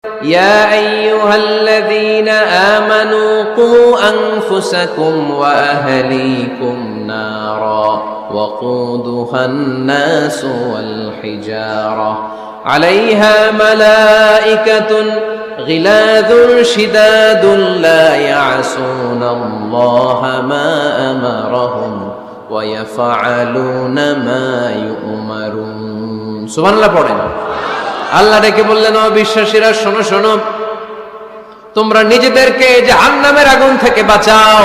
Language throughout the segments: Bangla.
يا أيها الذين آمنوا قوا أنفسكم وأهليكم نارا وقودها الناس والحجارة عليها ملائكة غلاظ شداد لا يعصون الله ما أمرهم ويفعلون ما يؤمرون سبحان الله পড়েন আল্লাহ ডেকে বললেন ও বিশ্বাসীরা শোনো শোনো তোমরা নিজেদেরকে জাহান্নামের আগুন থেকে বাঁচাও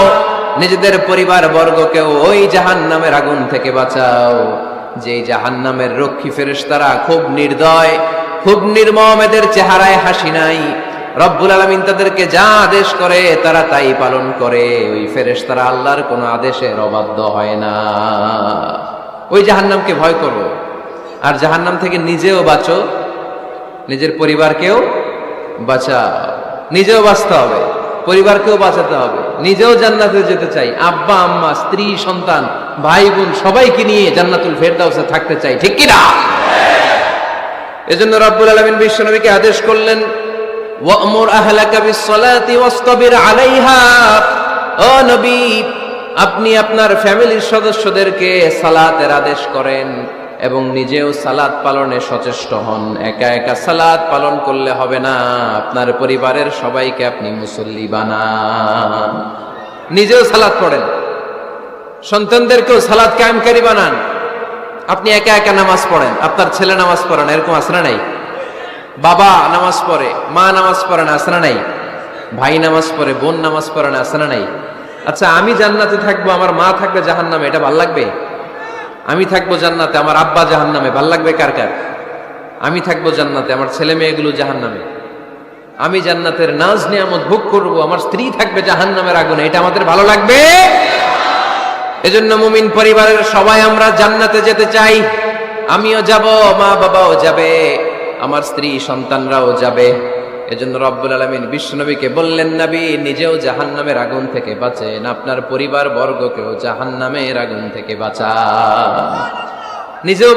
নিজেদের পরিবার বর্গকে ওই জাহান্নামের আগুন থেকে বাঁচাও যে জাহান্নামের রক্ষী ফেরেশতারা খুব নির্দয় খুব নির্মম এদের চেহারায় হাসি নাই রব্বুল আলামিন তাদেরকে যা আদেশ করে তারা তাই পালন করে ওই ফেরেশতারা আল্লাহর কোনো আদেশের অবাধ্য হয় না ওই জাহান্নামকে ভয় করো আর জাহান্নাম থেকে নিজেও বাঁচো নিজের পরিবারকেও বাঁচাও নিজেও বাঁচতে হবে পরিবারকেও বাঁচাতে হবে নিজেও জান্নাতে যেতে চাই আব্বা আম্মা স্ত্রী সন্তান ভাই বোন সবাইকে নিয়ে জান্নাতুল ফেরদাউসে থাকতে চাই ঠিক কি না এজন্য রব্বুল আলামিন বিশ্বনবীকে আদেশ করলেন ওয়া'মুর আহলাকা বিস-সালাতি ওয়াসতাবির আলাইহা ও নবী আপনি আপনার ফ্যামিলির সদস্যদেরকে সালাতের আদেশ করেন এবং নিজেও সালাত পালনে সচেষ্ট হন একা একা সালাত পালন করলে হবে না আপনার পরিবারের সবাইকে আপনি মুসল্লি বানান নিজেও সালাত পড়েন সন্তানদেরকেও সালাত কায়েমকারী বানান আপনি একা একা নামাজ পড়েন আপনার ছেলে নামাজ পড়েন এরকম আছে না নাই বাবা নামাজ পড়ে মা নামাজ পড়েন আছে না নাই ভাই নামাজ পড়ে বোন নামাজ পড়েন আছে না নাই আচ্ছা আমি জান্নাতে থাকবো আমার মা থাকবে জাহান্নামে এটা ভালো লাগবে আমি থাকবো জান্নাতে আমার আব্বা জাহান্নামে ভাল লাগবে কার কার আমি থাকবো জান্নাতে আমার ছেলে মেয়েগুলো জাহান্নামে আমি জান্নাতের নাজ নিয়ামত ভোগ করবো আমার স্ত্রী থাকবে জাহান্নামের আগুনে এটা আমাদের ভালো লাগবে এজন্য মুমিন পরিবারের সবাই আমরা জান্নাতে যেতে চাই আমিও যাব মা বাবাও যাবে আমার স্ত্রী সন্তানরাও যাবে এজন্য রব্বুল আলামিন বিশ্বনবীকে বললেন নবী নিজেও জাহান্নামের আগুন থেকে বাঁচেন আপনার পরিবার বর্গকেও জাহান্নামের আগুন থেকে বাঁচান নিজেও